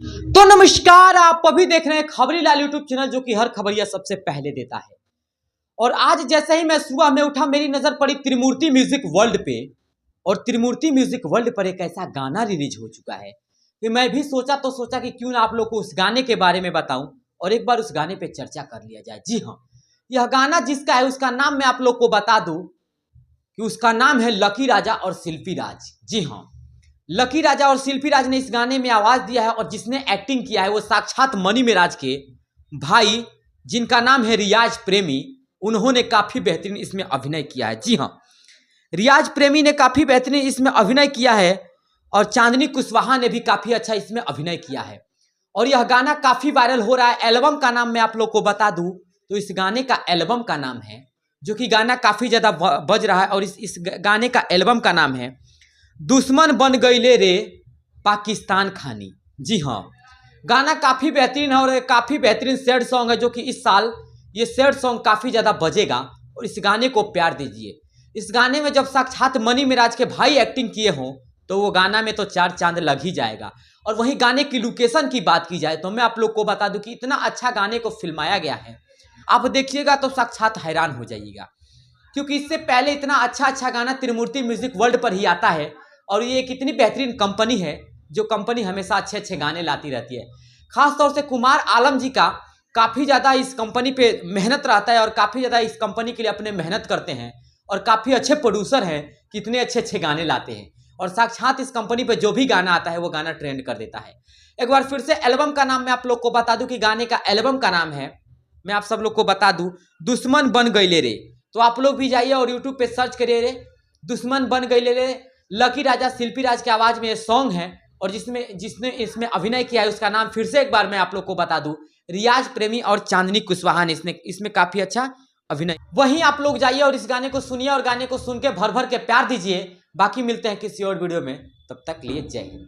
तो नमस्कार, आप अभी देख रहे हैं खबरी लाल यूट्यूब चैनल, जो कि हर खबरिया सबसे पहले देता है। और आज जैसे ही मैं सुबह में उठा, मेरी नजर पड़ी त्रिमूर्ति म्यूजिक वर्ल्ड पे। और त्रिमूर्ति म्यूजिक वर्ल्ड पर एक ऐसा गाना रिलीज हो चुका है कि मैं भी सोचा कि क्यों ना आप लोग को उस गाने के बारे में बताऊं और एक बार उस गाने पे चर्चा कर लिया जाए। जी हाँ, यह गाना जिसका है उसका नाम मैं आप लोग को बता दूं कि उसका नाम है लकी राजा और शिल्पी राज। जी हाँ, लकी राजा और शिल्पी राज ने इस गाने में आवाज दिया है और जिसने एक्टिंग किया है वो साक्षात मनी मेराज के भाई, जिनका नाम है रियाज प्रेमी। उन्होंने काफी बेहतरीन इसमें अभिनय किया है। जी हाँ, रियाज प्रेमी ने काफी बेहतरीन इसमें अभिनय किया है और चांदनी कुशवाहा ने भी काफी अच्छा इसमें अभिनय किया है। और यह गाना काफी वायरल हो रहा है। एल्बम का नाम मैं आप लोग को बता दूं तो इस गाने का एल्बम का नाम है, जो कि गाना काफी ज्यादा बज रहा है, और इस गाने का एल्बम का नाम है दुश्मन बन गईले रे पाकिस्तान खानी। जी हाँ, गाना काफ़ी बेहतरीन है और काफ़ी बेहतरीन सैड सॉन्ग है, जो कि इस साल ये सैड सॉन्ग काफ़ी ज़्यादा बजेगा। और इस गाने को प्यार दीजिए। इस गाने में जब साक्षात मनी मिराज के भाई एक्टिंग किए हों तो वो गाना में तो चार चांद लग ही जाएगा। और वहीं गाने की लोकेशन की बात की जाए तो मैं आप लोग को बता दूं कि इतना अच्छा गाने को फिल्माया गया है, आप देखिएगा तो साक्षात हैरान हो जाइएगा। क्योंकि इससे पहले इतना अच्छा गाना त्रिमूर्ति म्यूजिक वर्ल्ड पर ही आता है। और ये एक इतनी बेहतरीन कंपनी है, जो कंपनी हमेशा अच्छे गाने लाती रहती है। खास तौर से कुमार आलम जी का काफ़ी ज़्यादा इस कंपनी पे मेहनत रहता है और काफ़ी ज़्यादा इस कंपनी के लिए अपने मेहनत करते हैं। और काफ़ी अच्छे प्रोड्यूसर हैं, कितने अच्छे गाने लाते हैं। और साक्षात इस कंपनी पे जो भी गाना आता है वो गाना ट्रेंड कर देता है। एक बार फिर से एल्बम का नाम मैं आप लोग को बता दूं कि गाने का एल्बम का नाम है, मैं आप सब लोग को बता दूं, दुश्मन बन गईले रे। तो आप लोग भी जाइए और यूट्यूब पे सर्च करिए रे, दुश्मन बन गईले रे। लकी राजा शिल्पी राज की आवाज में ये सॉन्ग है। और जिसने इसमें अभिनय किया है उसका नाम फिर से एक बार मैं आप लोग को बता दूं, रियाज प्रेमी और चांदनी कुशवाहा ने इसमें काफी अच्छा अभिनय। वहीं आप लोग जाइए और इस गाने को सुनिए और गाने को सुन के भर भर के प्यार दीजिए। बाकी मिलते हैं किसी और वीडियो में, तब तक लिए जय हिंद।